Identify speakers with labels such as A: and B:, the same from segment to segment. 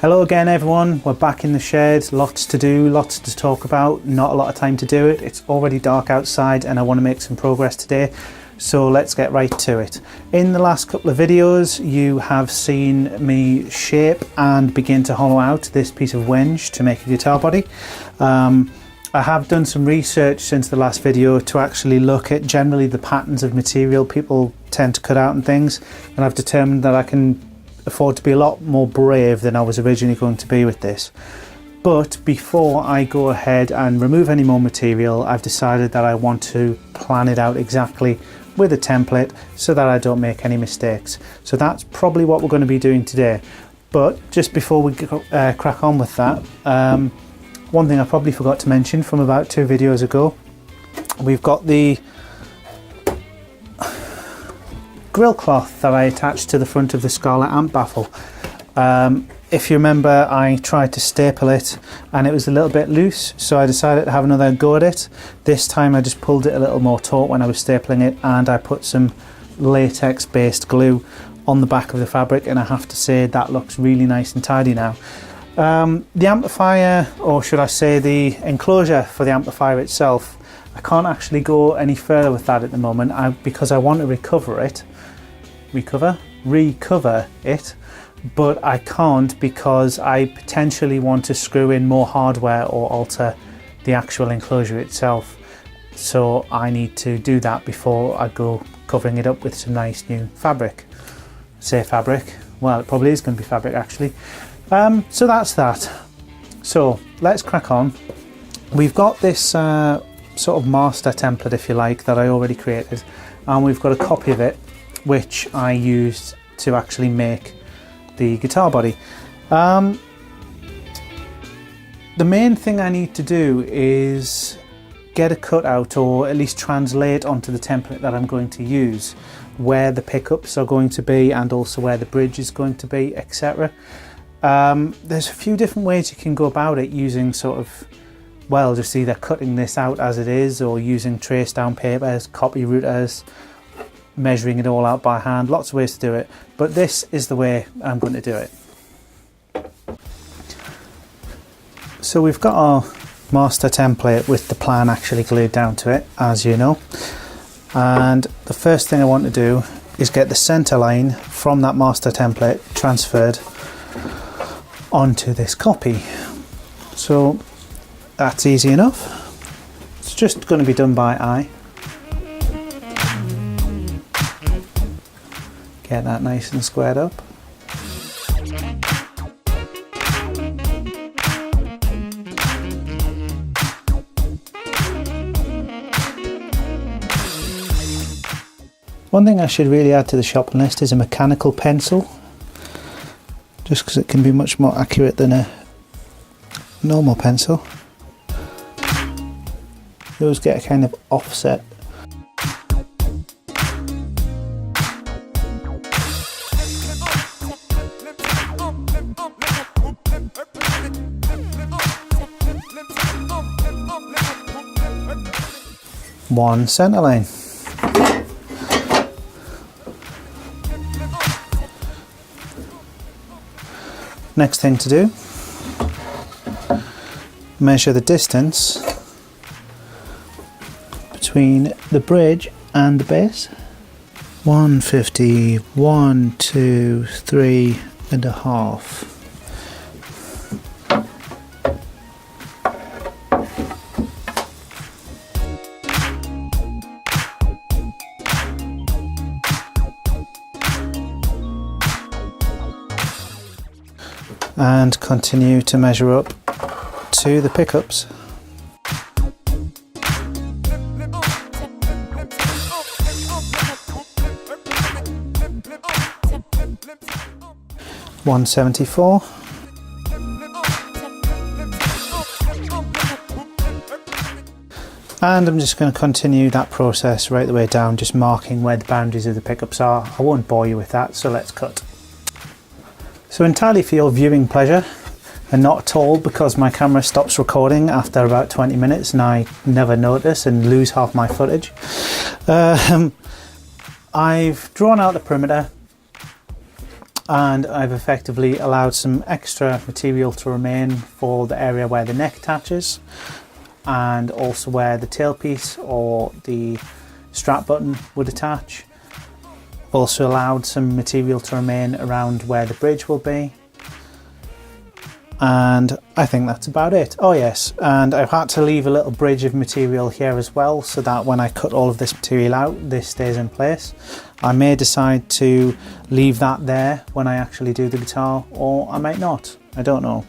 A: Hello again everyone, we're back in the shed, lots to do, lots to talk about, not a lot of time to do it. It's already dark outside and I want to make some progress today, so let's get right to it. In the last couple of videos you have seen me shape and begin to hollow out this piece of wenge to make a guitar body. I have done some research since the last video to actually look at generally the patterns of material people tend to cut out and things, and I've determined that I can afford to be a lot more brave than I was originally going to be with this. But before I go ahead and remove any more material, I've decided that I want to plan it out exactly with a template so that I don't make any mistakes. So that's probably what we're going to be doing today. But just before we crack on with that, one thing I probably forgot to mention from about 2 videos ago, we've got the grill cloth that I attached to the front of the Scarlett amp baffle. If you remember, I tried to staple it and it was a little bit loose, so I decided to have another go at it. This time I just pulled it a little more taut when I was stapling it, and I put some latex based glue on the back of the fabric, and I have to say that looks really nice and tidy now. The amplifier, or should I say the enclosure for the amplifier itself, I can't actually go any further with that at the moment because I want to recover it, but I can't because I potentially want to screw in more hardware or alter the actual enclosure itself. So I need to do that before I go covering it up with some nice new fabric. Say fabric, well it probably is going to be fabric actually. So that's that. So let's crack on. We've got this sort of master template, if you like, that I already created, and we've got a copy of it which I used to actually make the guitar body. The main thing I need to do is get a cutout, or at least translate onto the template that I'm going to use, where the pickups are going to be and also where the bridge is going to be, etc. There's a few different ways you can go about it, using sort of, well, just either cutting this out as it is or using trace down papers, copy routers, measuring it all out by hand. Lots of ways to do it, but this is the way I'm going to do it. So we've got our master template with the plan actually glued down to it, as you know, and the first thing I want to do is get the center line from that master template transferred onto this copy. So that's easy enough. It's just going to be done by eye. Get that nice and squared up. One thing I should really add to the shopping list is a mechanical pencil, just because it can be much more accurate than a normal pencil. You always get a kind of offset. One center line. Next thing to do, measure the distance between the bridge and the bass. 150, 1, 2, 3 and a half. And continue to measure up to the pickups. $174. And I'm just going to continue that process right the way down, just marking where the boundaries of the pickups are. I won't bore you with that, so let's cut. So entirely for your viewing pleasure, and not at all because my camera stops recording after about 20 minutes and I never notice and lose half my footage. I've drawn out the perimeter and I've effectively allowed some extra material to remain for the area where the neck attaches, and also where the tailpiece or the strap button would attach. Also allowed some material to remain around where the bridge will be. And I think that's about it. Oh yes, and I've had to leave a little bridge of material here as well, so that when I cut all of this material out, this stays in place. I may decide to leave that there when I actually do the guitar, or I might not. I don't know.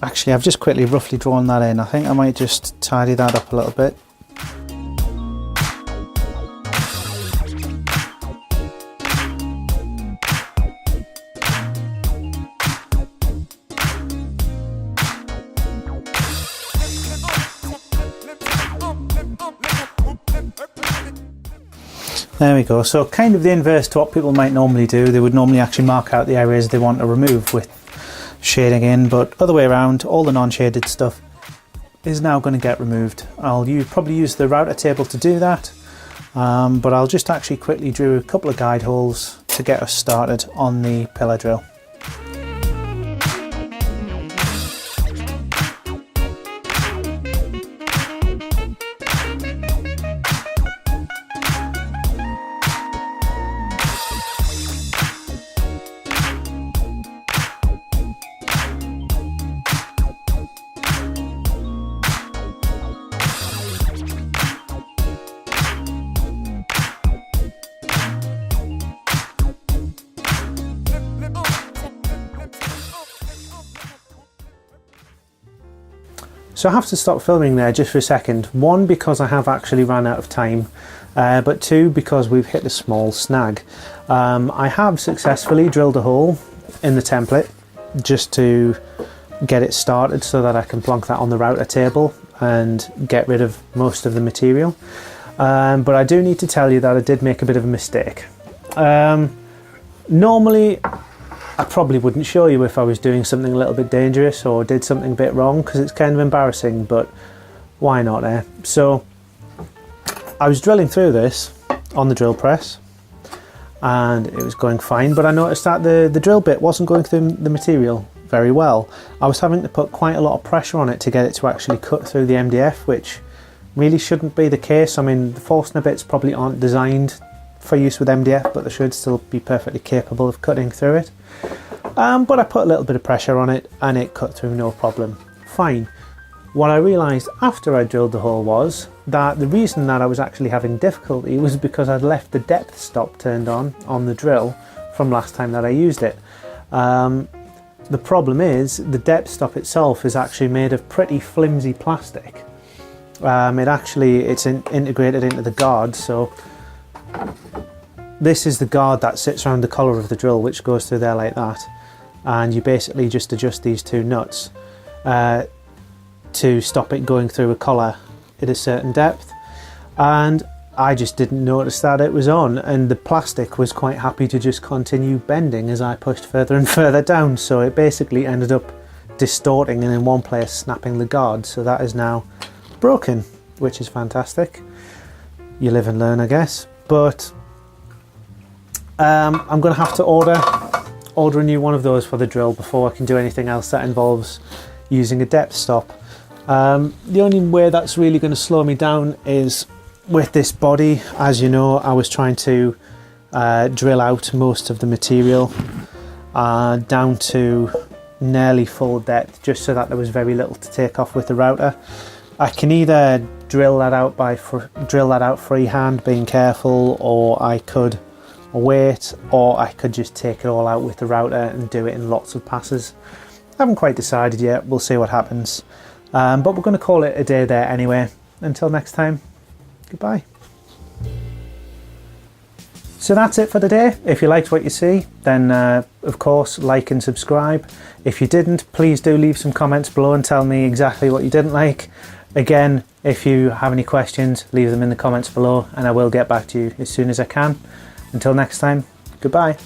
A: Actually, I've just quickly roughly drawn that in. I think I might just tidy that up a little bit. There we go. So kind of the inverse to what people might normally do. They would normally actually mark out the areas they want to remove with shading in, but other way around, all the non-shaded stuff is now going to get removed. I'll probably use the router table to do that, but I'll just actually quickly drill a couple of guide holes to get us started on the pillar drill. So I have to stop filming there just for a second. One, because I have actually run out of time, but two, because we've hit a small snag. I have successfully drilled a hole in the template just to get it started so that I can plonk that on the router table and get rid of most of the material. But I do need to tell you that I did make a bit of a mistake. Normally, I probably wouldn't show you if I was doing something a little bit dangerous or did something a bit wrong, because it's kind of embarrassing, but why not, eh? So I was drilling through this on the drill press and it was going fine, but I noticed that the drill bit wasn't going through the material very well. I was having to put quite a lot of pressure on it to get it to actually cut through the MDF, which really shouldn't be the case. I mean, the Forstner bits probably aren't designed for use with MDF, but they should still be perfectly capable of cutting through it. But I put a little bit of pressure on it and it cut through no problem. Fine. What I realised after I drilled the hole was that the reason that I was actually having difficulty was because I'd left the depth stop turned on the drill from last time that I used it. The problem is the depth stop itself is actually made of pretty flimsy plastic. It's integrated into the guard, so this is the guard that sits around the collar of the drill, which goes through there like that, and you basically just adjust these two nuts to stop it going through a collar at a certain depth. And I just didn't notice that it was on, and the plastic was quite happy to just continue bending as I pushed further and further down, so it basically ended up distorting and in one place snapping the guard. So that is now broken, which is fantastic. You live and learn, I guess. But I'm going to have to order a new one of those for the drill before I can do anything else that involves using a depth stop. The only way that's really going to slow me down is with this body. As you know, I was trying to drill out most of the material down to nearly full depth, just so that there was very little to take off with the router. I can either drill that out freehand, being careful, or I could wait, or I could just take it all out with the router and do it in lots of passes. I haven't quite decided yet. We'll see what happens. But we're going to call it a day there anyway. Until next time, goodbye. So that's it for today. If you liked what you see, then of course like and subscribe. If you didn't, please do leave some comments below and tell me exactly what you didn't like. Again, if you have any questions, leave them in the comments below and I will get back to you as soon as I can. Until next time, goodbye.